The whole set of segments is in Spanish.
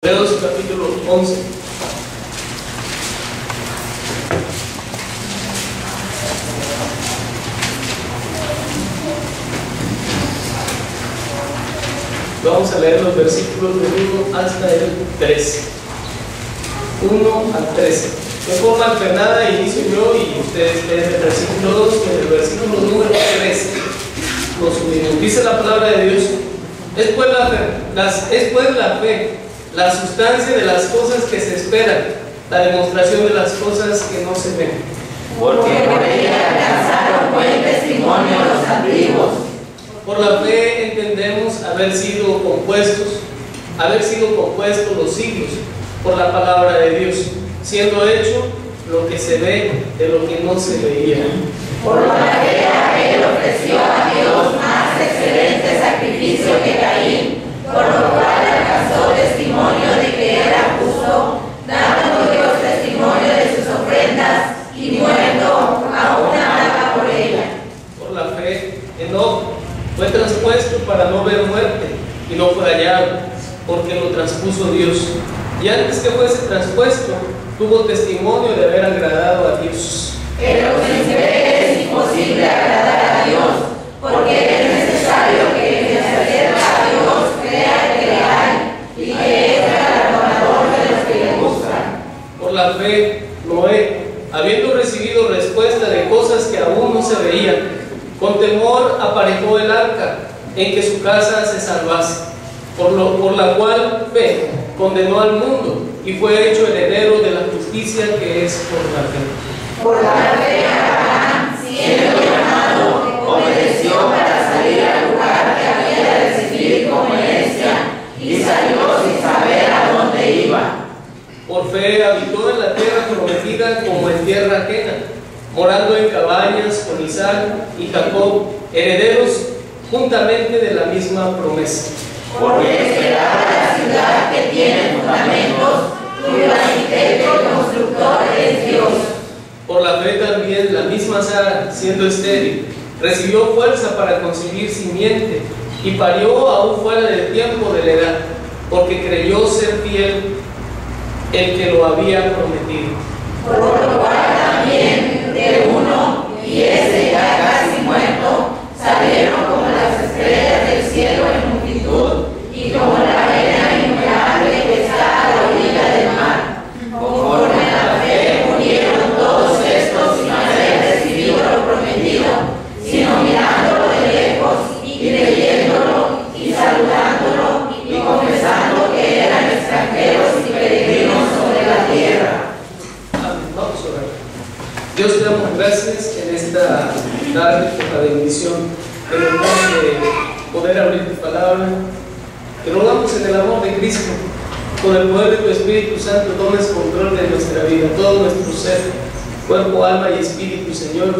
Hebreos capítulo 11. Vamos a leer los versículos del 1 hasta el 13. 1 al 13. De forma alternada inicio yo y ustedes leen el versículo 2 y en el versículo número 13 nos unimos. Dice la palabra de Dios: es pues la fe, la sustancia de las cosas que se esperan, la demostración de las cosas que no se ven. Porque por ella alcanzaron buen testimonio los antiguos. Por la fe entendemos haber sido compuestos los siglos por la palabra de Dios, siendo hecho lo que se ve de lo que no se veía. Por la fe Abel ofreció a Dios más excelente sacrificio que Caín, por lo cual alcanzó testimonio de que era justo, dando Dios testimonio de sus ofrendas y muerto aún hablaba por ella. Por la fe Enoc fue traspuesto para no ver muerte y no fue hallado, porque lo traspuso Dios. Y antes que fuese traspuesto, tuvo testimonio de haber agradado a Dios. Pero sin fe es imposible agradar a Dios, porque es necesario que el que se acerca a Dios crea que le hay y que es galardonador de los que le buscan. Por la fe, Noé, habiendo recibido respuesta de cosas que aún no se veían, con temor aparejó el arca, en que su casa se salvase, por la cual fe condenó al mundo y fue hecho heredero de la justicia que es por la fe. Por la fe Abraham, siendo llamado, obedeció para salir al lugar que había de recibir como herencia, y salió sin saber a dónde iba. Por fe habitó en la tierra prometida como en tierra ajena, morando en cabañas con Isaac y Jacob, herederos juntamente de la misma promesa. Porque esperaba la ciudad que tiene fundamentos, cuyo arquitecto y constructor es Dios. Por la fe también la misma Sara, siendo estéril, recibió fuerza para concebir simiente y parió aún fuera del tiempo de la edad, porque creyó ser fiel el que lo había prometido. Por lo cual también de uno, y ese ya casi muerto, salieron como las estrellas del cielo en multitud, y como la arena innumerable que está a la orilla del mar. Conforme a la fe murieron todos estos sin haber recibido lo prometido, sino mirándolo de lejos y creyéndolo y saludándolo y confesando que eran extranjeros y peregrinos sobre la tierra. Amén. Vamos a orar. Dios, te damos gracias en esta tarde por la bendición que nos da de poder abrir tu palabra. Te rogamos en el amor de Cristo, con el poder de tu Espíritu Santo, tomes control de nuestra vida, todo nuestro ser, cuerpo, alma y espíritu, Señor,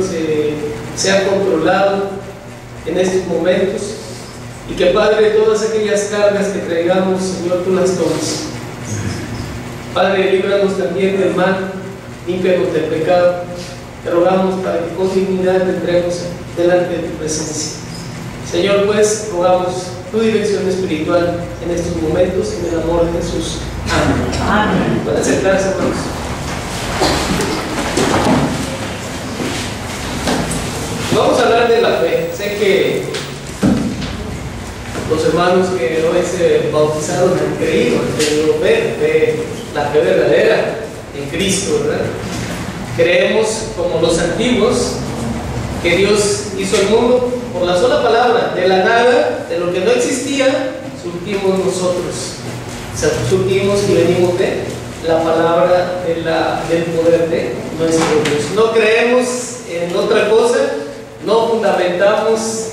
sea controlado en estos momentos, y que, Padre, todas aquellas cargas que traigamos, Señor, tú las tomes. Padre, líbranos también del mal, límpianos del pecado. Te rogamos para que con dignidad te entremos delante de tu presencia. Señor, pues, rogamos tu dirección espiritual en estos momentos, en el amor de Jesús. Amén. Amén. Pueden sentarse, hermanos. Vamos a hablar de la fe. Sé que los hermanos que hoy se bautizaron han creído, han tenido fe, la fe verdadera en Cristo, ¿verdad? Creemos, como los antiguos, que Dios hizo el mundo por la sola palabra, de la nada, de lo que no existía, surgimos nosotros. O sea, surgimos y venimos de la palabra del poder de nuestro Dios. No creemos en otra cosa, no fundamentamos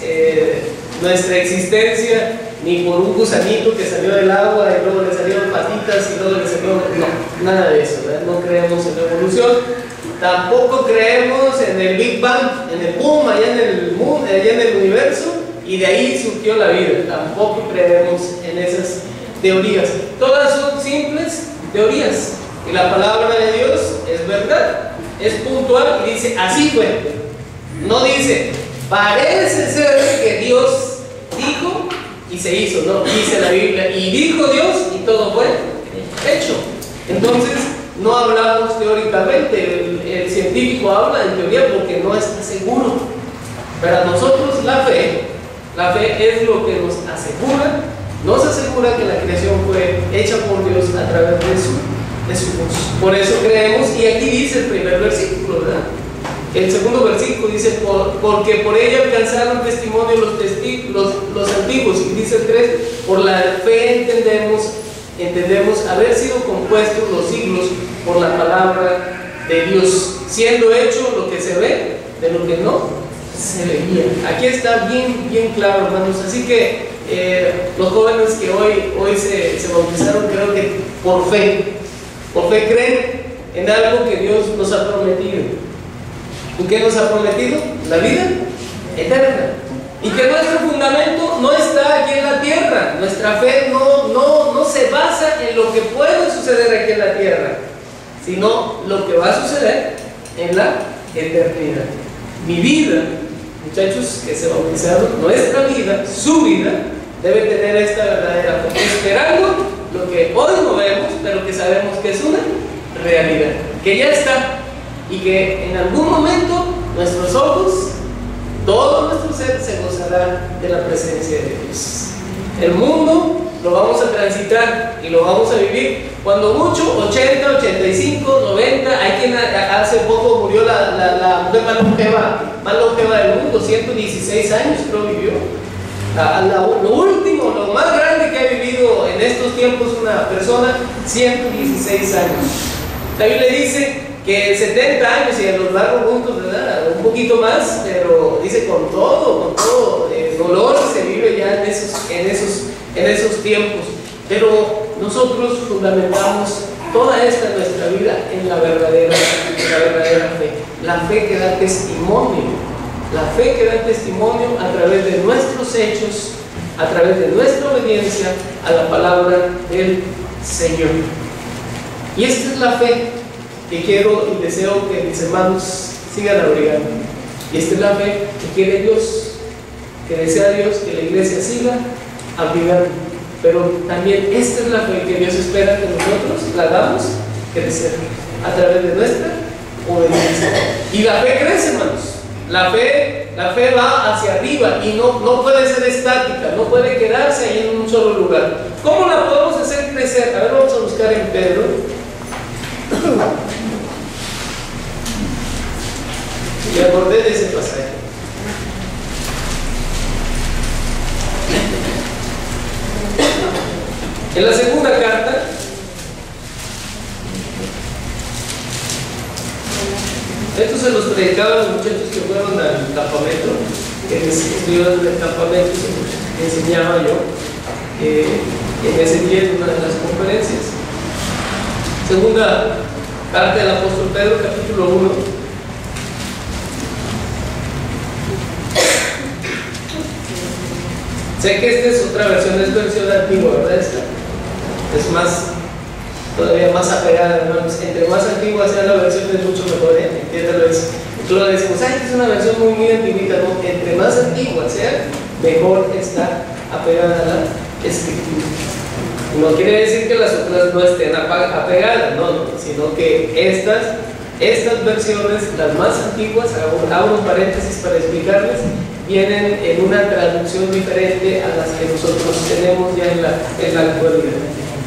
nuestra existencia ni por un gusanito que salió del agua y luego le salieron patitas y luego le salió... No, nada de eso, ¿verdad? No creemos en la evolución. Tampoco creemos en el Big Bang, en el boom allá en el universo, y de ahí surgió la vida. Tampoco creemos en esas teorías. Todas son simples teorías. Y la palabra de Dios es verdad, es puntual y dice, así fue. No dice, parece ser que Dios dijo y se hizo, no, dice la Biblia, y dijo Dios y todo fue no hablamos teóricamente, el científico habla en teoría porque no está seguro. Para nosotros la fe es lo que nos asegura que la creación fue hecha por Dios a través de su voz. Por eso creemos, y aquí dice el primer versículo, ¿verdad? El segundo versículo dice, porque por ella alcanzaron testimonio los antiguos, y dice el 3, por la fe entendemos haber sido compuestos los siglos por la palabra de Dios, siendo hecho lo que se ve de lo que no se veía. Aquí está bien claro, hermanos. Así que los jóvenes que hoy se bautizaron, creo que por fe creen en algo que Dios nos ha prometido. ¿Y qué nos ha prometido? La vida eterna. Y que nuestro fundamento no está aquí en la tierra. Nuestra fe no se basa en lo que puede suceder aquí en la tierra, sino lo que va a suceder en la eternidad. Mi vida, muchachos que se bautizaron, nuestra vida, su vida, debe tener esta verdadera fe, esperando lo que hoy no vemos, pero que sabemos que es una realidad, que ya está, y que en algún momento nuestros ojos, todo nuestro ser se gozará de la presencia de Dios. El mundo lo vamos a transitar y lo vamos a vivir cuando mucho, 80, 85, 90. Hay quien hace poco murió la mujer más longeva del mundo, 116 años creo vivió. Lo último, lo más grande que ha vivido en estos tiempos una persona, 116 años. La Biblia dice que 70 años y a los largos puntos, ¿verdad? Un poquito más, pero dice con todo dolor se vive ya en esos tiempos. Pero nosotros fundamentamos toda esta nuestra vida en la verdadera fe. La fe que da testimonio. La fe que da testimonio a través de nuestros hechos, a través de nuestra obediencia a la palabra del Señor. Y esta es la fe que quiero y deseo que mis hermanos sigan abrigando. Y esta es la fe que quiere Dios, que desea Dios que la iglesia siga abrigando. Pero también esta es la fe que Dios espera que nosotros la hagamos crecer a través de nuestra obediencia. Y la fe crece, hermanos. La fe va hacia arriba y no puede ser estática, no puede quedarse ahí en un solo lugar. ¿Cómo la podemos hacer crecer? A ver, vamos a buscar en Pedro. Y acordé de ese pasaje. En la segunda carta, esto se los predicaba a los muchachos que fueron al campamento, que estuvieron en el campamento, se enseñaba yo en ese día en una de las conferencias. Segunda carta del apóstol Pedro, capítulo 1. Sé que esta es otra versión, es versión antigua, ¿verdad? Esta es todavía más apegada, hermanos. Entre más antigua sea la versión es mucho mejor, entiéndalo eso. Nosotros le decimos, esta es una versión muy antigua, ¿no? Entre más antigua sea, mejor está apegada a la escritura. No quiere decir que las otras no estén apegadas, no, sino que estas versiones, las más antiguas, hago un paréntesis para explicarles, vienen en una traducción diferente a las que nosotros tenemos ya en la actualidad.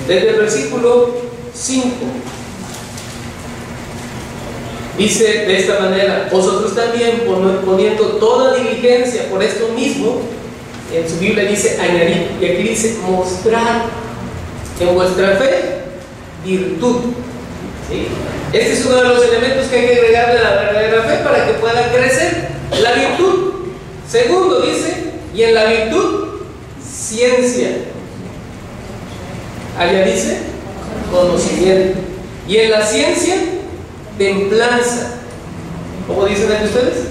Desde el versículo 5 dice de esta manera: vosotros también, poniendo toda diligencia por esto mismo, en su Biblia dice añadir, y aquí dice mostrar en vuestra fe virtud. ¿Sí? Este es uno de los elementos que hay que agregarle a la verdadera fe para que pueda crecer. La virtud. Segundo dice, y en la virtud, ciencia. Allá dice, conocimiento. Y en la ciencia, templanza. ¿Cómo dicen aquí ustedes?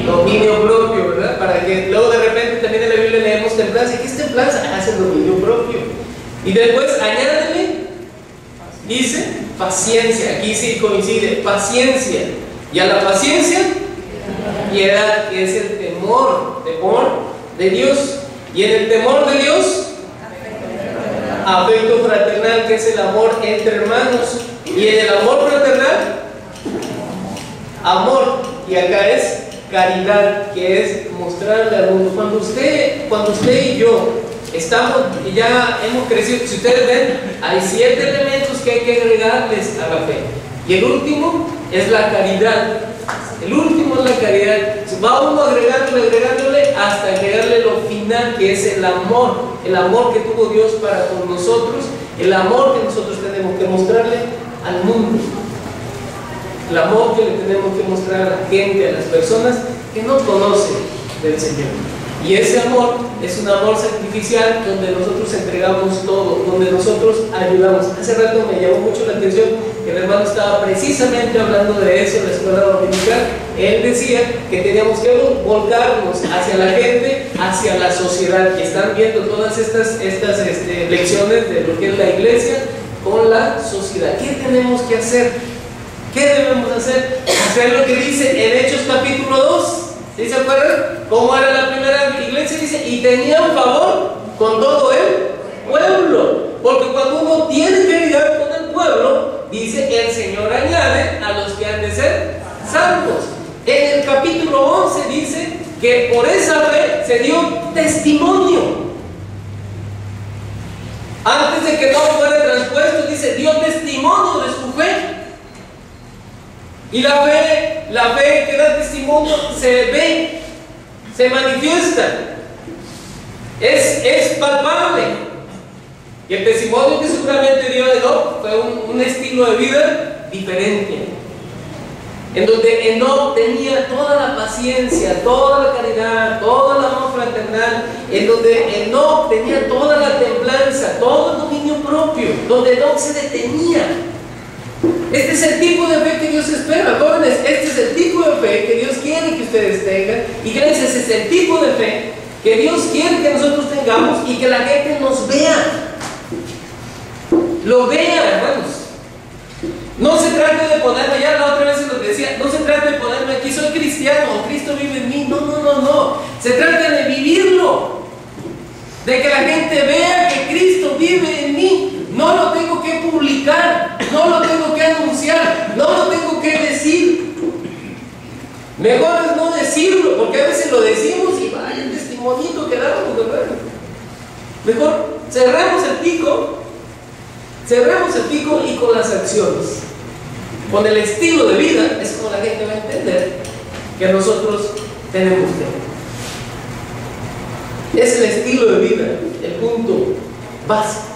Dominio propio, ¿verdad? Para que luego de repente también en la Biblia leemos templanza. ¿Y qué es templanza? Ah, es el dominio propio. Y después, añádale, dice, paciencia. Aquí sí coincide, paciencia. Y a la paciencia, piedad, que es el temor de Dios. Y en el temor de Dios, afecto fraternal, que es el amor entre hermanos. Y en el amor fraternal, amor, y acá es caridad, que es mostrarle al mundo. Cuando usted y yo estamos, ya hemos crecido, si ustedes ven, hay 7 elementos que hay que agregarles a la fe. Y el último es la caridad. El último es la caridad. Va uno agregándole hasta agregarle lo final, que es el amor que tuvo Dios para con nosotros, el amor que nosotros tenemos que mostrarle al mundo, el amor que le tenemos que mostrar a la gente, a las personas que no conocen del Señor. Y ese amor es un amor sacrificial donde nosotros entregamos todo, donde nosotros ayudamos. Hace rato me llamó mucho la atención que el hermano estaba precisamente hablando de eso en la escuela dominical. Él decía que teníamos que volcarnos hacia la gente, hacia la sociedad. Y están viendo todas estas lecciones de lo que es la iglesia con la sociedad. ¿Qué tenemos que hacer? ¿Qué debemos hacer? Hacer lo que dice en Hechos capítulo 2. ¿Sí se acuerdan? ¿Cómo era la primera iglesia? Dice, y tenían favor con todo el pueblo. Porque cuando uno tiene caridad con el pueblo, dice que el Señor añade a los que han de ser salvos. En el capítulo 11 dice que por esa fe se dio testimonio. Antes de que no fuera transpuesto, dice, dio testimonio de su fe. Y la fe que da testimonio se ve, se manifiesta, es palpable. Y el testimonio que seguramente dio Enoc fue un estilo de vida diferente, en donde Enoc tenía toda la paciencia, toda la caridad, todo el amor fraternal, en donde Enoc tenía toda la templanza, todo el dominio propio, donde Enoc se detenía. Este es el tipo de fe que Dios espera, jóvenes. Este es el tipo de fe que Dios quiere que ustedes tengan. Iglesias, este es el tipo de fe que Dios quiere que nosotros tengamos y que la gente nos vea. Lo vea, hermanos. No se trata de ponerme, ya la otra vez se lo decía, no se trata de ponerme aquí, soy cristiano, Cristo vive en mí. No. Se trata de vivirlo. De que la gente vea que Cristo vive en mí. No lo tengo que publicar, no lo tengo que anunciar, no lo tengo que decir. Mejor es no decirlo, porque a veces lo decimos y vaya el testimonito que damos, ¿verdad? Mejor cerremos el pico y con las acciones. Con el estilo de vida es como la gente va a entender que nosotros tenemos fe. Es el estilo de vida, el punto básico.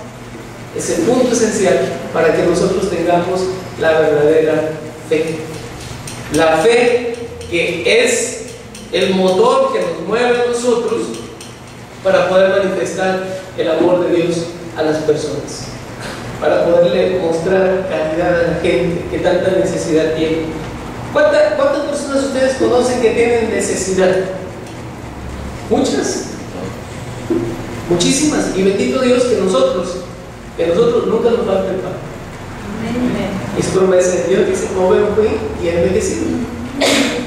Es el punto esencial para que nosotros tengamos la verdadera fe. La fe que es el motor que nos mueve a nosotros para poder manifestar el amor de Dios a las personas, para poderle mostrar caridad a la gente que tanta necesidad tiene. ¿Cuántas personas ustedes conocen que tienen necesidad? ¿Muchas? Muchísimas. Y bendito Dios que nosotros nunca nos falta el pan. Y su promesa de Dios dice, no veo fui y he envejecido,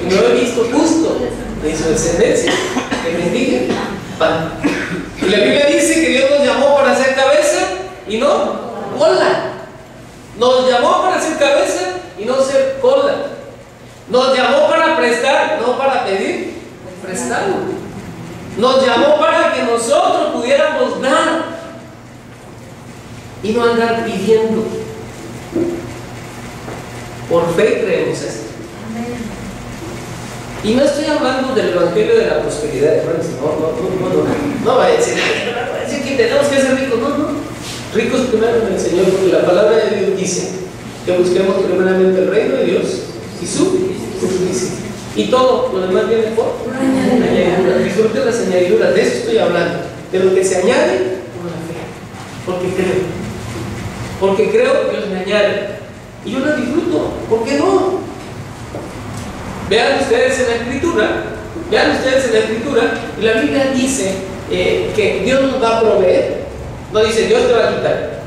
y no he visto justo ni su descendencia que bendiga pan. Y la Biblia dice que Dios nos llamó para ser cabeza y no cola. Nos llamó para ser cabeza y no ser cola. Nos llamó para prestar, no para pedir prestado. Nos llamó para que nosotros pudiéramos dar y no andar pidiendo. Por fe creemos esto. Y no estoy hablando del evangelio de la prosperidad, hermanos. No vaya a decir que tenemos que ser ricos. No. Ricos primero en el Señor, porque la palabra de Dios dice que busquemos primeramente el reino de Dios y su justicia. Y todo lo demás viene por añadidura. Disfruten las añadiduras, de eso estoy hablando. De lo que se añade por la fe. Porque creo que Dios me añade. Y yo la disfruto. ¿Por qué no? Vean ustedes en la Escritura. Y la Biblia dice que Dios nos va a proveer. No dice Dios te va a quitar.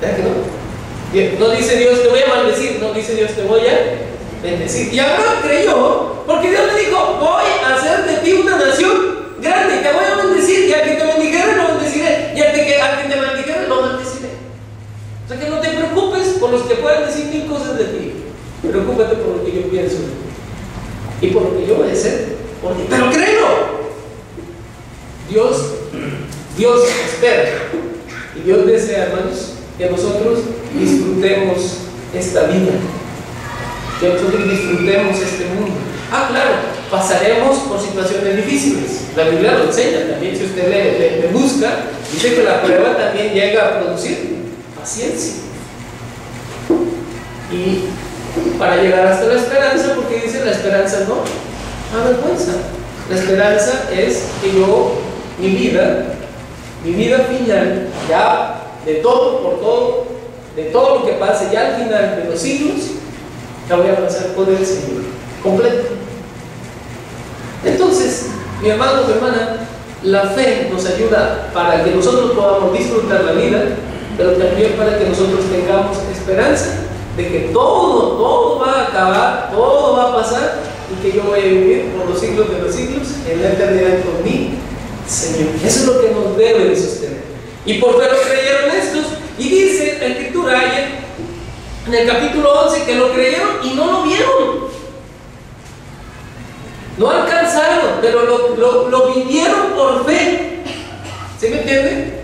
¿Verdad que no? No dice Dios te voy a maldecir. No dice Dios te voy a bendecir. Y Abraham creyó, porque Dios le dijo, voy a hacer de ti una nación grande, te voy a bendecir, y al que te bendijere lo bendeciré, y al que te maldijere lo maldeciré. O sea que no te preocupes por los que puedan decir mil cosas de ti. Preocúpate por lo que yo pienso de ti y por lo que yo voy a hacer por ti. Pero créelo. Dios espera y Dios desea, hermanos, que nosotros disfrutemos esta vida, que nosotros disfrutemos este mundo. Claro, pasaremos por situaciones difíciles. La Biblia lo enseña también. Si usted le busca, dice que la prueba también llega a producir paciencia. Y para llegar hasta la esperanza, porque dice la esperanza no avergüenza. La esperanza es que yo, mi vida final, ya de todo por todo, de todo lo que pase, ya al final de los siglos, la voy a pasar por el Señor completo. Entonces, mi hermano, mi hermana, la fe nos ayuda para que nosotros podamos disfrutar la vida, pero también para que nosotros tengamos esperanza de que todo va a acabar, todo va a pasar y que yo voy a vivir por los siglos de los siglos en la eternidad con mi Señor. Eso es lo que nos debe de sostener. Y por fe lo creyeron estos, y dice la Escritura ayer en el capítulo 11 que lo creyeron y no lo vieron. No alcanzaron, pero lo vivieron por fe. ¿Sí me entienden?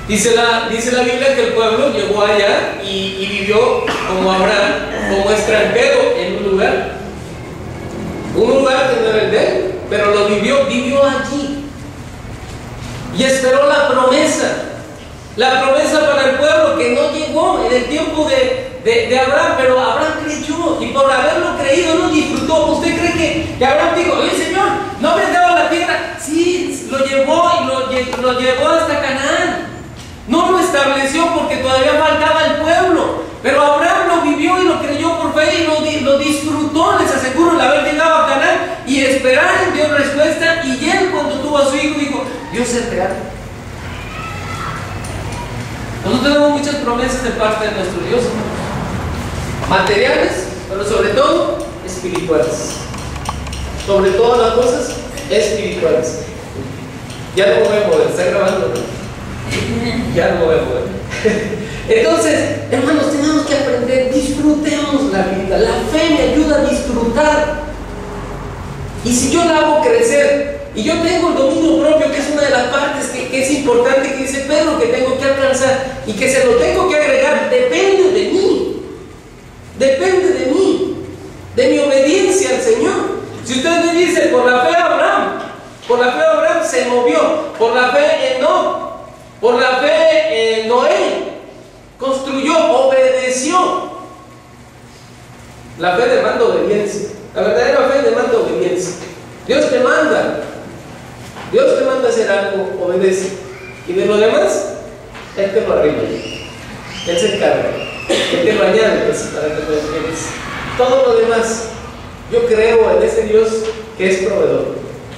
Dice la Biblia que el pueblo llegó allá y vivió como Abraham, como extranjero en un lugar que no era el de él, pero lo vivió allí y esperó la promesa para el pueblo que no llegó en el tiempo de Abraham, pero Abraham creyó y por haberlo creído no disfrutó. ¿Usted cree que Abraham dijo, oye Señor, no me has dado la tierra? Sí, lo llevó y lo llevó hasta Canaán. No lo estableció porque todavía faltaba el pueblo, pero Abraham lo vivió y lo creyó por fe y lo disfrutó. Les aseguro el haber llegado a Canaán y esperar en Dios respuesta. Y él, cuando tuvo a su hijo, dijo, Dios es real. Nosotros tenemos muchas promesas de parte de nuestro Dios, materiales, pero sobre todo espirituales. Sobre todas las cosas espirituales. Ya no me voy a mover, está grabando, ¿no? Ya no me voy a mover. Entonces, hermanos, tenemos que aprender, disfrutemos la vida. La fe me ayuda a disfrutar. Y si yo la hago crecer, y yo tengo el dominio propio, que es una de las partes que es importante, que dice Pedro, que tengo que alcanzar y que se lo tengo que agregar, depende de mí. Depende de mí, de mi obediencia al Señor. Si usted me dice, por la fe Abraham se movió, por la fe Enoc, por la fe Noé, construyó, obedeció. La fe demanda obediencia. La verdadera fe demanda obediencia. Dios te manda a hacer algo, obedece. Y de lo demás, Él te lo arregla. Él se encarga. Él te lo añade, pues, para que lo entiendas. Todo lo demás, yo creo en ese Dios que es proveedor.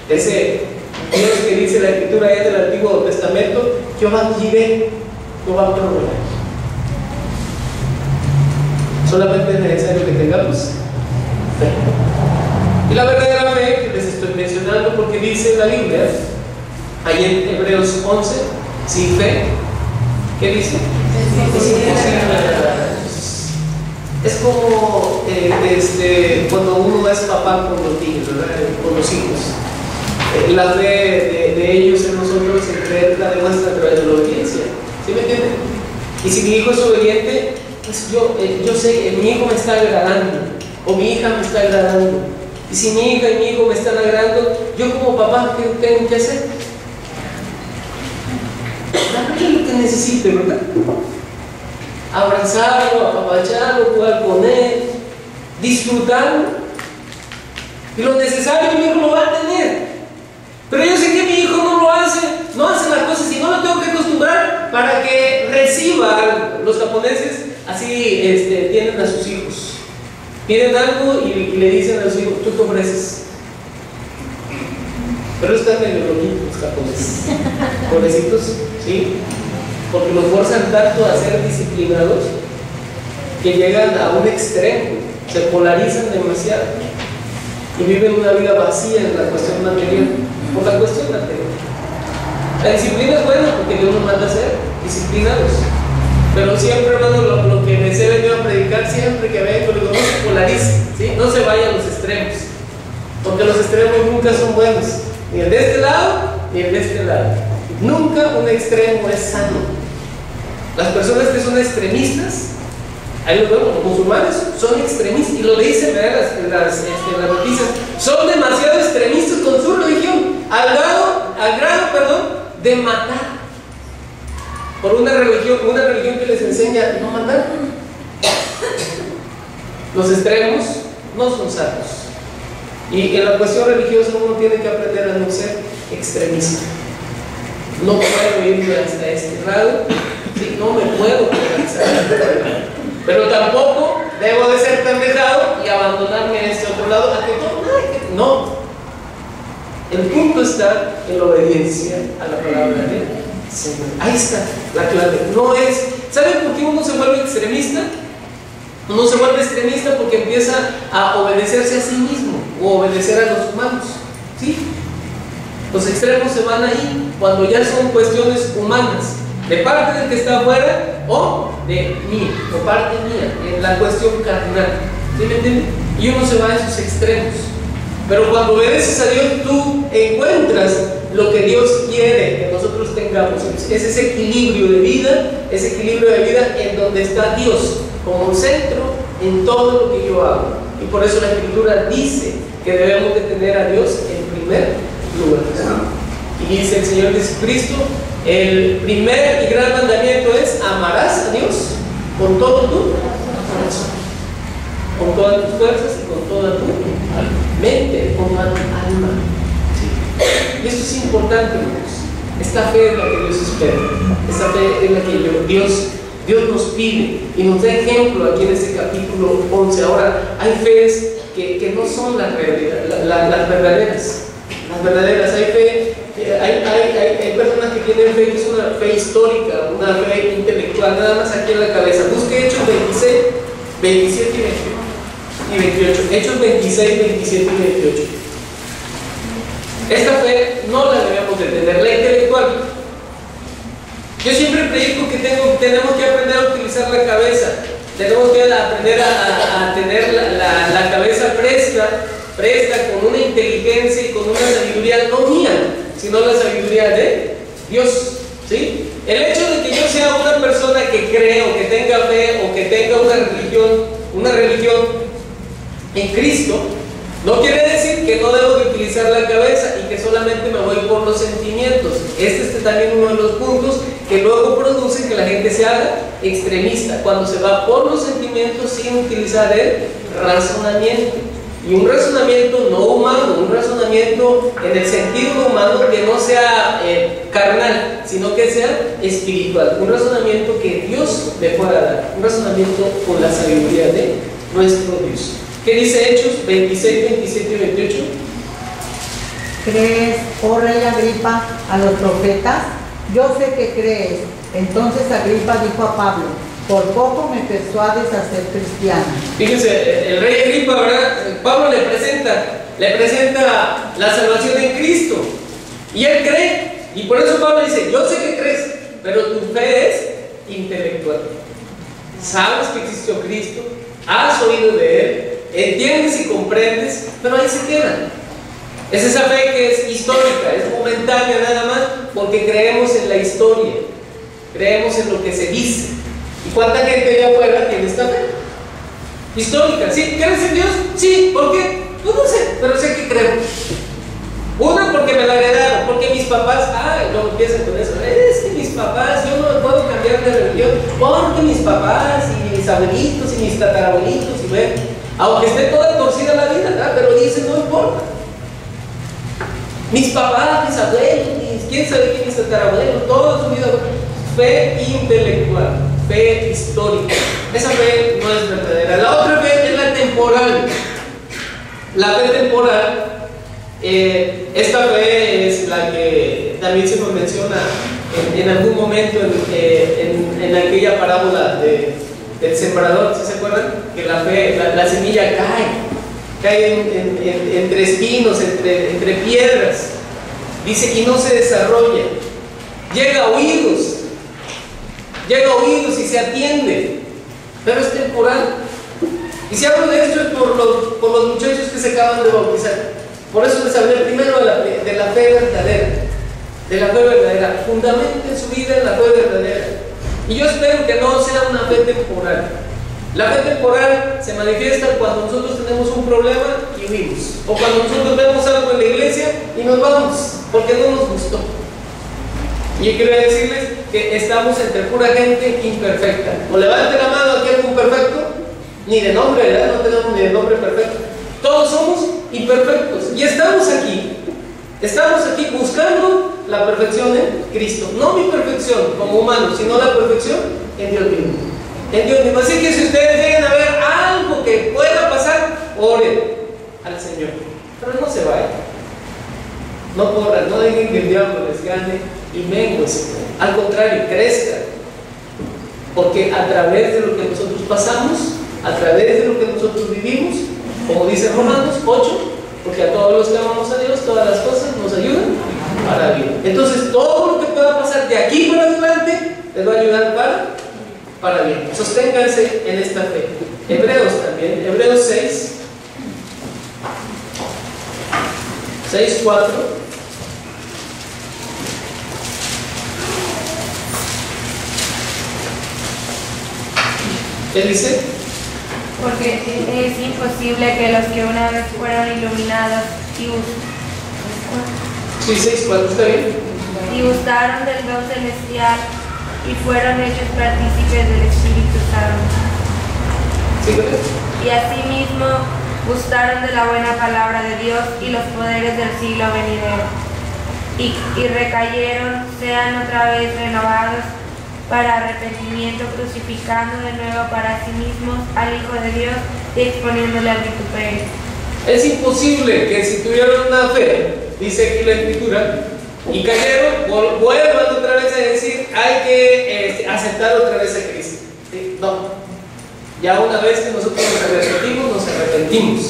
Ese Dios que dice la Escritura allá del Antiguo Testamento, Jehová Jireh, Jehová proveerá. Solamente es necesario que tengamos fe. Y la verdadera fe que les estoy mencionando, porque dice la Biblia, ahí en Hebreos 11, sin fe, ¿qué dice? Es imposible. Es como cuando uno es papá con los niños, ¿verdad? Con los hijos. La fe de ellos en nosotros, en creer, la demuestra a través de la obediencia. ¿Sí me entienden? Y si mi hijo es obediente, pues yo sé que mi hijo me está agradando, o mi hija me está agradando. Y si mi hija y mi hijo me están agradando, yo como papá, ¿qué tengo que hacer? Darle lo que necesite, ¿verdad? Abrazarlo, apapacharlo, jugar con él, disfrutarlo. Y lo necesario mi hijo lo va a tener. Pero yo sé que mi hijo no hace las cosas y no lo tengo que acostumbrar para que reciba algo. Los japoneses así tienen a sus hijos. Piden algo y le dicen a los hijos, tú te ofreces. Pero están medio loquitos los japoneses. Pobrecitos, ¿sí? Porque los forzan tanto a ser disciplinados que llegan a un extremo, se polarizan demasiado y viven una vida vacía en la cuestión material, por la cuestión material. La disciplina es buena porque Dios nos manda a ser disciplinados, Pero siempre, hermano, lo que les he venido a predicar siempre que vengo, digo, no se polarice, ¿sí? No se vayan a los extremos, porque los extremos nunca son buenos, ni el de este lado, ni el de este lado. Nunca un extremo es sano. Las personas que son extremistas, ahí lo vemos, los musulmanes son extremistas, y lo dicen en las noticias, son demasiado extremistas con su religión, al grado, de matar por una religión que les enseña no matar. Los extremos no son sanos, y en la cuestión religiosa uno tiene que aprender a no ser extremista. No puedo irme hasta este grado, ¿sí? No me puedo polarizar hasta este grado, pero tampoco debo de ser tan dejado y abandonarme a este otro lado, a que no. El punto está en la obediencia a la palabra de Señor. Ahí está la clave. No es, ¿saben por qué uno se vuelve extremista? Uno se vuelve extremista porque empieza a obedecerse a sí mismo o obedecer a los humanos, ¿sí? Los extremos se van ahí cuando ya son cuestiones humanas, de parte del que está afuera o de mí, o parte mía, en la cuestión carnal, ¿sí me entienden? Y uno se va a esos extremos. Pero cuando obedeces a Dios, tú encuentras lo que Dios quiere que nosotros tengamos. Es ese equilibrio de vida, en donde está Dios como centro en todo lo que yo hago. Y por eso la Escritura dice que debemos de tener a Dios en primer lugar. Y dice el Señor Jesucristo, el primer y gran mandamiento es: amarás a Dios con todo tu corazón, con todas tus fuerzas y con toda tu mente, con toda tu alma. ¿Sí? Y esto es importante, hermanos. Esta fe es la que Dios espera, esta fe es la que Dios nos pide y nos da ejemplo aquí en este capítulo 11. Ahora, hay fees que no son las verdaderas. Hay fe, hay personas que tienen fe que es una fe histórica, una fe intelectual, nada más aquí en la cabeza. Busque Hechos 26, 27 y 28. Hechos 26, 27 y 28. Esta fe no la debemos de tener, la intelectual. Yo siempre predico que tenemos que aprender a utilizar la cabeza, tenemos que aprender a tener la cabeza presta con una inteligencia y con una sabiduría no mía, sino la sabiduría de Dios, ¿sí? El hecho de que yo sea una persona que cree o que tenga fe o que tenga una religión en Cristo, no quiere decir que no debo de utilizar la cabeza y que solamente me voy por los sentimientos. Este es también uno de los puntos que luego produce que la gente se haga extremista, cuando se va por los sentimientos sin utilizar el razonamiento. Y un razonamiento no humano, un razonamiento en el sentido humano que no sea carnal, sino que sea espiritual, un razonamiento que Dios me pueda dar, un razonamiento con la sabiduría de nuestro Dios. ¿Qué dice Hechos 26, 27 y 28? ¿Crees, oh rey Agripa, a los profetas? Yo sé que crees. Entonces Agripa dijo a Pablo: por poco me persuades a ser cristiano. Fíjense, el rey Agripa, ¿verdad? Pablo le presenta la salvación en Cristo y él cree, y por eso Pablo dice: yo sé que crees, pero tu fe es intelectual. Sabes que existió Cristo, has oído de Él, entiendes y comprendes, pero ahí se queda. Es esa fe que es histórica, es momentánea nada más, porque creemos en la historia, creemos en lo que se dice. ¿Y cuánta gente allá afuera tiene esta fe? Histórica, ¿sí? ¿Crees en Dios? Sí, ¿por qué? Pues no sé, pero sé que creo. Una, porque me la heredaron, porque mis papás, luego empiezan con eso, es que mis papás, yo no me puedo cambiar de religión, porque mis papás y mis abuelitos y mis tatarabuelitos, y bueno, aunque esté toda torcida la vida, ¿verdad? Pero dicen, no importa. Mis papás, mis abuelos, quién sabe quién es tatarabuelo, toda su vida, fe intelectual, fe histórica. Esa fe no es verdadera. La otra fe es la temporal. La fe temporal, esta fe es la que también se nos menciona en algún momento en aquella parábola del sembrador, ¿sí se acuerdan? Que la semilla cae entre espinos, entre piedras, dice, y no se desarrolla, llega a oídos, llega a oídos y se atiende, pero es temporal. Y si hablo de esto es por los muchachos que se acaban de bautizar. Por eso les hablé primero de la fe verdadera. De la fe verdadera. Fundamenten su vida en la fe verdadera. Y yo espero que no sea una fe temporal. La fe temporal se manifiesta cuando nosotros tenemos un problema y huimos. O cuando nosotros vemos algo en la iglesia y nos vamos, porque no nos gustó. Y yo quiero decirles que estamos entre pura gente imperfecta. O levante la mano aquí algún perfecto, ni de nombre, ¿verdad? No tenemos ni de nombre perfecto. Todos somos imperfectos. Y estamos aquí buscando la perfección en Cristo. No mi perfección como humano, sino la perfección en Dios mismo. En Dios mismo. Así que si ustedes llegan a ver algo que pueda pasar, oren al Señor. Pero no se vayan. No corran, no dejen que el diablo les gane y mengues. Al contrario, crezcan. Porque a través de lo que nosotros pasamos, a través de lo que nosotros vivimos, como dice Romanos 8, porque a todos los que amamos a Dios, todas las cosas nos ayudan para bien. Entonces, todo lo que pueda pasar de aquí para adelante les va a ayudar para bien. Sosténganse en esta fe. Hebreos también, Hebreos 6:4. ¿Qué dice? Porque es imposible que los que una vez fueron iluminados Sí, 6:4, está bien. y gustaron del don celestial y fueron hechos partícipes del Espíritu Santo. Sí, ¿verdad? Y asimismo gustaron de la buena palabra de Dios y los poderes del siglo venidero. Y recayeron, sean otra vez renovados para arrepentimiento, crucificando de nuevo para sí mismos al Hijo de Dios y exponiéndole al vituperio. Es imposible que si tuvieron una fe, dice aquí la Escritura, y cayeron, vuelvan otra vez a decir, hay que aceptar otra vez a Cristo. ¿Sí? No. Ya una vez que nosotros nos arrepentimos.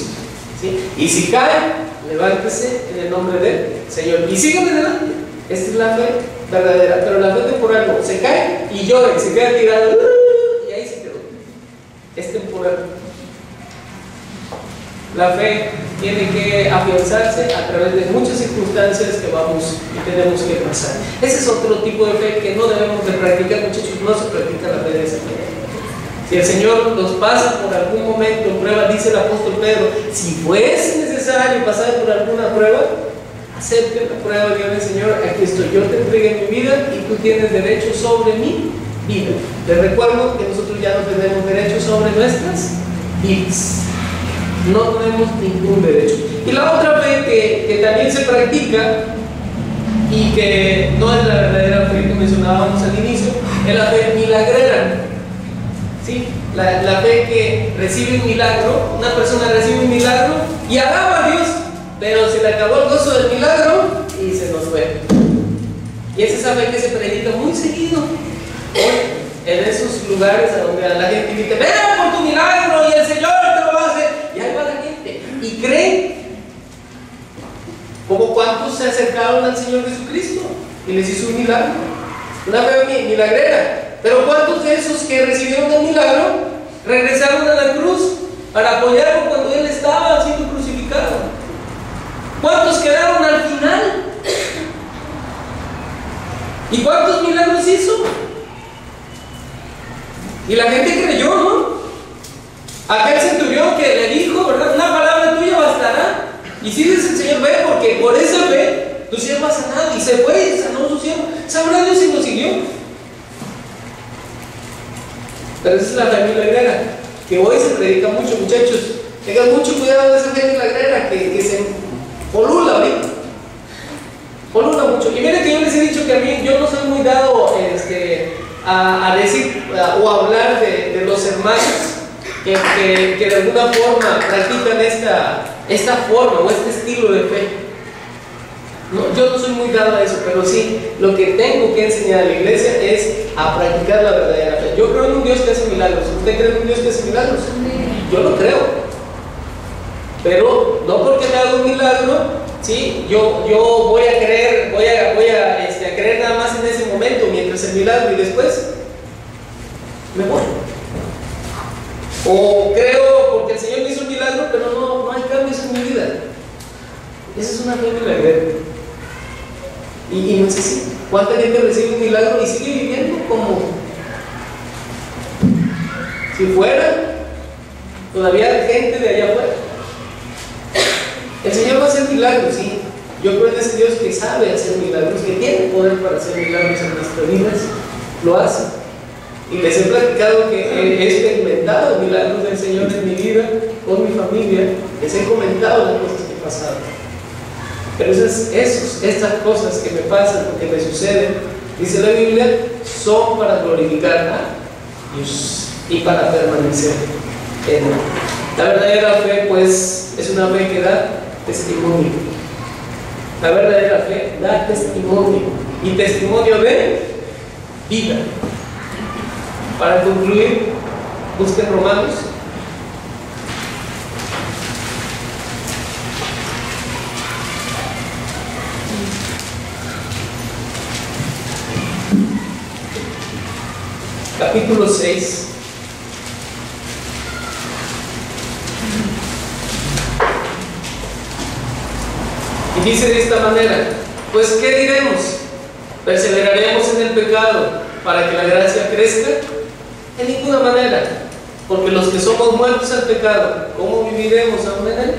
¿Sí? Y si caen, levántese en el nombre del Señor. Y sigan adelante. Esta es la fe verdadera. Pero la fe temporal no. Se cae y llora y se queda tirado. Y ahí se quedó. Es temporal. La fe tiene que afianzarse a través de muchas circunstancias que vamos y tenemos que pasar. Ese es otro tipo de fe que no debemos de practicar, muchachos. No se practica la fe de esa manera. Si el Señor nos pasa por algún momento en prueba, dice el apóstol Pedro, si fuese necesario pasar por alguna prueba, acepte la prueba, dígale, Señor, aquí estoy, yo te entregué mi vida y tú tienes derecho sobre mi vida. Les recuerdo que nosotros ya no tenemos derecho sobre nuestras vidas. No tenemos ningún derecho. Y la otra fe que también se practica y que no es la verdadera fe que mencionábamos al inicio, es la fe milagrera. ¿Sí? La fe que recibe un milagro, una persona recibe un milagro y alaba a Dios, pero se le acabó el gozo del milagro y se nos fue. Y es esa fe que se predica muy seguido hoy en esos lugares a donde la gente dice, ven por tu milagro y el Señor te lo va a hacer. Y ahí va la gente y creen. Como cuántos se acercaron al Señor Jesucristo y les hizo un milagro, una fe milagrera. Pero ¿cuántos de esos que recibieron el milagro regresaron a la cruz para apoyarlo cuando Él estaba siendo crucificado? ¿Cuántos quedaron al final? ¿Y cuántos milagros hizo? Y la gente creyó, ¿no? Aquel centurión que le dijo, ¿verdad? Una palabra tuya bastará. Y si dice el Señor, ve, porque por esa fe tu siervo ha sanado. Y se fue y sanó su siervo. Sabrá Dios si lo siguió. Pero esa es la fe milagrera, que hoy se predica mucho, muchachos. Tengan mucho cuidado de esa fe milagrera que se polula ahorita. Polula mucho. Y miren que yo les he dicho que a mí, yo no soy muy dado a decir o a hablar de los hermanos que de alguna forma practican esta forma o este estilo de fe. No, yo no soy muy dado a eso, pero sí, lo que tengo que enseñar a la iglesia es a practicar la verdadera fe. Yo creo en un Dios que hace milagros. ¿Usted cree en un Dios que hace milagros? Yo lo creo. Pero no porque me haga un milagro, ¿sí? Yo voy a creer, voy a creer nada más en ese momento, mientras el milagro y después me voy. O creo porque el Señor me hizo un milagro, pero no hay cambios en mi vida. Esa es una fe milagrera. Y no es así. ¿Cuánta gente recibe un milagro y sigue viviendo como si fuera todavía gente de allá afuera? El Señor va a hacer milagros, sí. Yo creo en ese Dios que sabe hacer milagros, que tiene poder para hacer milagros en nuestras vidas. Lo hace. Y les he platicado que he experimentado milagros del Señor en mi vida, con mi familia. Les he comentado las cosas que pasaron. Pero estas cosas que me pasan, que me suceden, dice la Biblia, son para glorificar a Dios y para permanecer en Él. La verdadera fe, pues, es una fe que da testimonio. La verdadera fe da testimonio, y testimonio de vida. Para concluir, busquen Romanos. Capítulo 6. Y dice de esta manera: pues ¿qué diremos? ¿Perseveraremos en el pecado para que la gracia crezca? En ninguna manera, porque los que somos muertos al pecado, ¿cómo viviremos aún en él?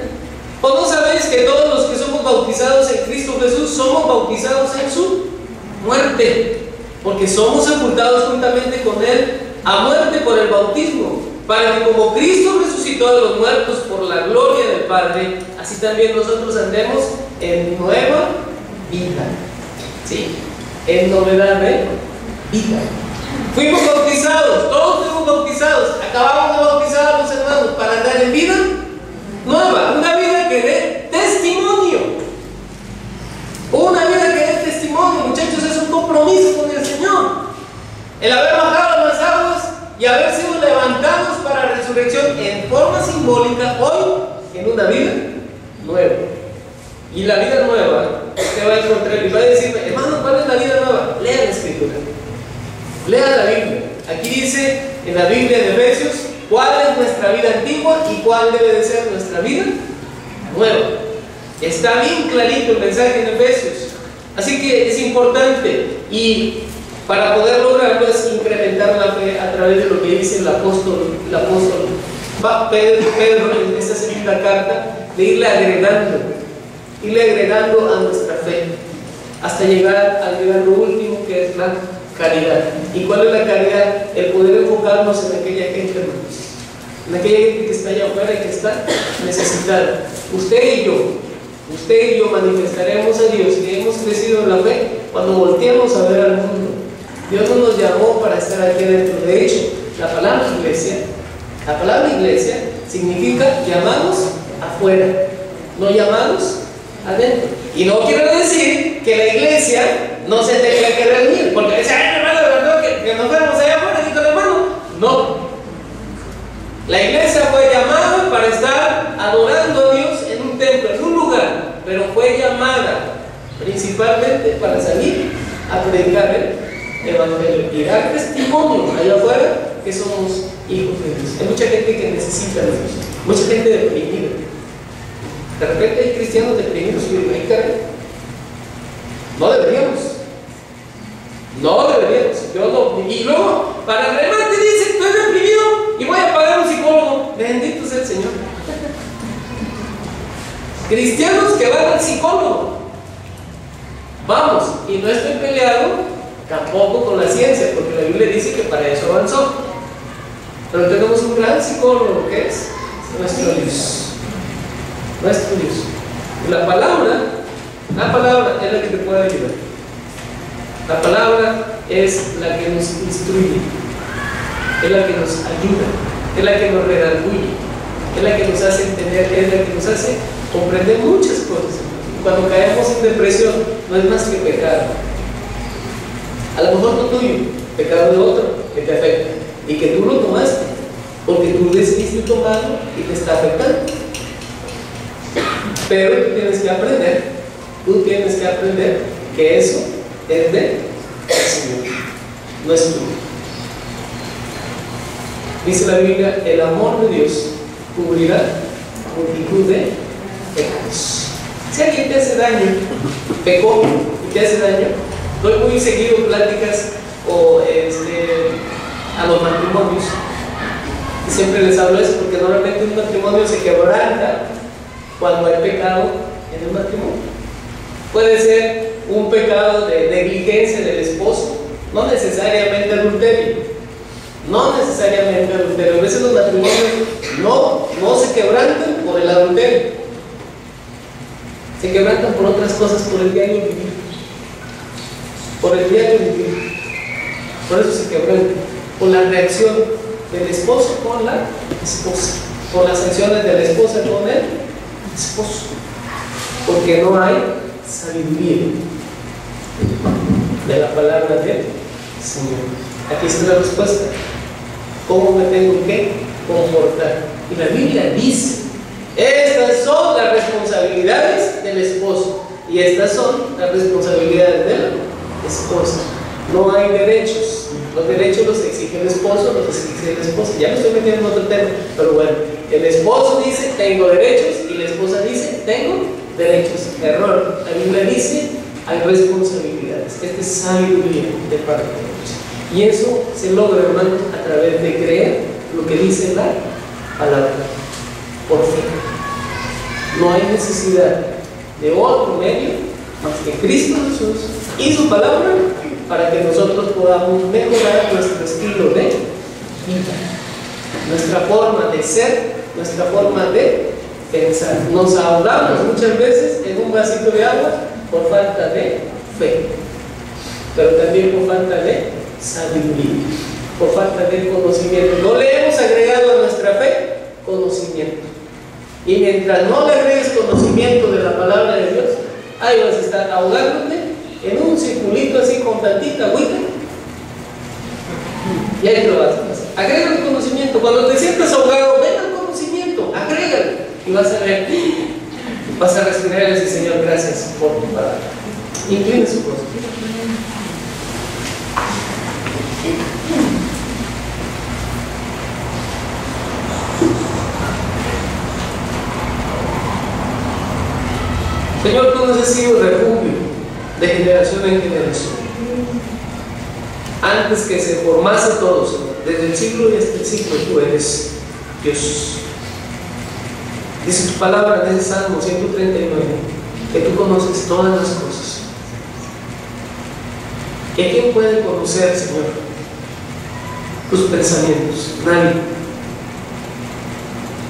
¿O no sabéis que todos los que somos bautizados en Cristo Jesús somos bautizados en su muerte? Porque somos sepultados juntamente con Él a muerte por el bautismo, para que como Cristo resucitó de los muertos por la gloria del Padre, así también nosotros andemos en nueva vida. ¿Sí? En novedad de vida. Fuimos bautizados, todos fuimos bautizados, acabamos de bautizar a los hermanos para andar en vida nueva, una vida que dé testimonio. Una vida que dé testimonio, muchachos, es un compromiso con el Señor. El haber bajado a las aguas y haber sido levantados para la resurrección en forma simbólica hoy en una vida nueva. Y la vida nueva usted va a encontrar y va a decirme: hermano, ¿cuál es la vida nueva? Lea la Escritura, lea la Biblia. Aquí dice en la Biblia de Efesios cuál es nuestra vida antigua y cuál debe de ser nuestra vida nueva. Está bien clarito el mensaje en Efesios. Así que es importante, y para poder lograrlo es incrementar la fe a través de lo que dice el apóstol Pedro en esta segunda carta, de irle agregando a nuestra fe hasta llegar al lo último, que es la caridad. ¿Y cuál es la caridad? El poder enfocarnos en aquella gente, hermanos, en aquella gente que está allá afuera y que está necesitada. Usted y yo manifestaremos a Dios que hemos crecido en la fe cuando volteemos a ver al mundo. Dios no nos llamó para estar aquí adentro. De hecho, la palabra iglesia significa llamados afuera, no llamados adentro. Y no quiero decir que la iglesia no se tenga que reunir, porque dice: ay, hermano, de verdad que nos fuéramos allá afuera, dijo el hermano. No. La iglesia fue llamada para estar adorando a Dios en un templo, en un lugar, pero fue llamada principalmente para salir a predicar el evangelio y dar testimonio allá afuera que somos hijos de Dios. Hay mucha gente que necesita de Dios, mucha gente deprimida. De repente hay cristianos deprimidos y digo: ay, caray, no deberíamos. Yo no. Y luego, para el remate, dice: estoy deprimido y voy a pagar un psicólogo. Bendito sea el Señor. Cristianos que van al psicólogo. Vamos, y no estoy peleado tampoco con la ciencia, porque la Biblia dice que para eso avanzó. Pero tenemos un gran psicólogo que es nuestro Dios. Nuestro Dios. Y la palabra es la que te puede ayudar. La palabra es la que nos instruye, es la que nos ayuda, es la que nos redarguye, es la que nos hace entender, es la que nos hace comprender muchas cosas. Y cuando caemos en depresión, no es más que pecado. A lo mejor no tuyo, pecado de otro que te afecta y que tú lo tomaste, porque tú decidiste tomarlo y te está afectando. Pero tú tienes que aprender que eso es de el Señor, no es tuyo. Dice la Biblia, el amor de Dios cubrirá multitud de pecados. Si alguien te hace daño, pecó y te hace daño, doy muy seguido pláticas a los matrimonios. Y siempre les hablo eso porque normalmente un matrimonio se quebranta cuando hay pecado en el matrimonio. Puede ser un pecado de negligencia del esposo, no necesariamente adulterio. No necesariamente adulterio. A veces los matrimonios no se quebrantan por el adulterio. Se quebrantan por otras cosas, por el diario vivir. Por el diario vivir. Por eso se quebrantan. Por la reacción del esposo con la esposa. Por las acciones de la esposa con el esposo. Porque no hay sabiduría de la palabra del Señor. Aquí está la respuesta. ¿Cómo me tengo que comportar? Y la Biblia dice, estas son las responsabilidades del esposo y estas son las responsabilidades de la esposa. No hay derechos. Los derechos los exige el esposo, los exige la esposa. Ya me estoy metiendo en otro tema, pero bueno, el esposo dice, tengo derechos, y la esposa dice, tengo derechos. Error. La Biblia dice, hay responsabilidades. Esta es sabiduría de parte de Dios. Y eso se logra, hermanos, a través de creer lo que dice la palabra, por fe. No hay necesidad de otro medio más que Cristo Jesús y su palabra para que nosotros podamos mejorar nuestro estilo de vida, nuestra forma de ser, nuestra forma de pensar. Nos ahogamos muchas veces en un vasito de agua por falta de fe, pero también por falta de sabiduría, por falta de conocimiento. No le hemos agregado a nuestra fe conocimiento. Y mientras no le agregues conocimiento de la palabra de Dios, ahí vas a estar ahogándote en un circulito así con tantita agüita. Y ahí lo vas a pasar. Agrega el conocimiento. Cuando te sientas ahogado, ven al conocimiento, agrégalo. Y vas a ver, vas a respirar y decir, Señor, gracias por tu palabra. Incline su rostro. Señor, tú nos has sido refugio de generación en generación. Antes que se formase todo, Señor, desde el siglo y hasta el siglo, tú eres Dios. Dice tu palabra en ese Salmo 139, que tú conoces todas las cosas. ¿Y a quién puede conocer, Señor, tus pensamientos? Nadie.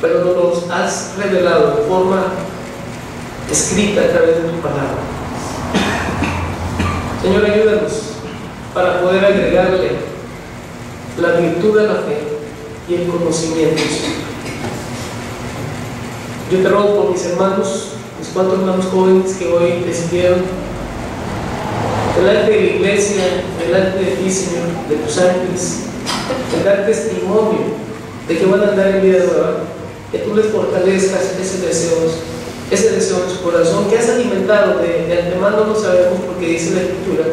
Pero nos los has revelado de forma escrita a través de tu palabra. Señor, ayúdanos para poder agregarle la virtud a la fe y el conocimiento, Señor. Yo te ruego por mis hermanos, mis 4 hermanos jóvenes que hoy decidieron delante de la iglesia, delante de ti, Señor, de tus ángeles, de dar testimonio de que van a andar en vida nueva, que tú les fortalezcas ese deseo en su corazón que has alimentado de antemano. Lo sabemos porque dice la Escritura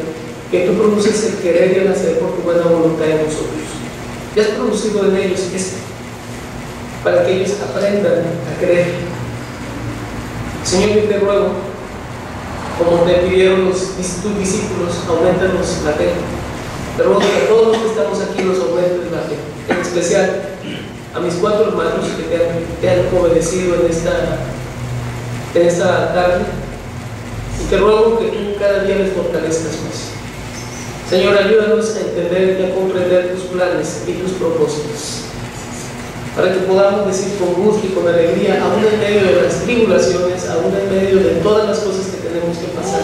que tú produces el querer y el hacer por tu buena voluntad en nosotros. Y has producido en ellos esto para que ellos aprendan a creer. Señor, yo te ruego, como te pidieron tus discípulos, aumentanos la fe. Te ruego que a todos los que estamos aquí nos aumentes la fe, en especial a mis 4 hermanos que te han obedecido en esta tarde, y te ruego que tú cada día les fortalezcas más. Señor, ayúdanos a entender y a comprender tus planes y tus propósitos, para que podamos decir con gusto y con alegría, aún en medio de las tribulaciones, aún en medio de todas las cosas que tenemos que pasar,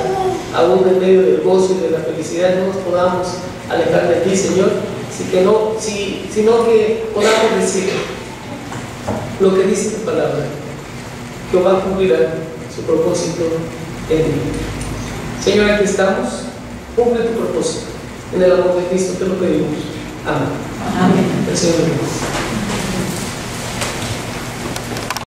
aún en medio del gozo y de la felicidad, no nos podamos alejar de ti, Señor, sino que podamos decir lo que dice tu palabra: Jehová cumplirá su propósito en mí. Señor, aquí estamos, cumple tu propósito. En el amor de Cristo te lo pedimos. Amén. Amén. El Señor bendiga.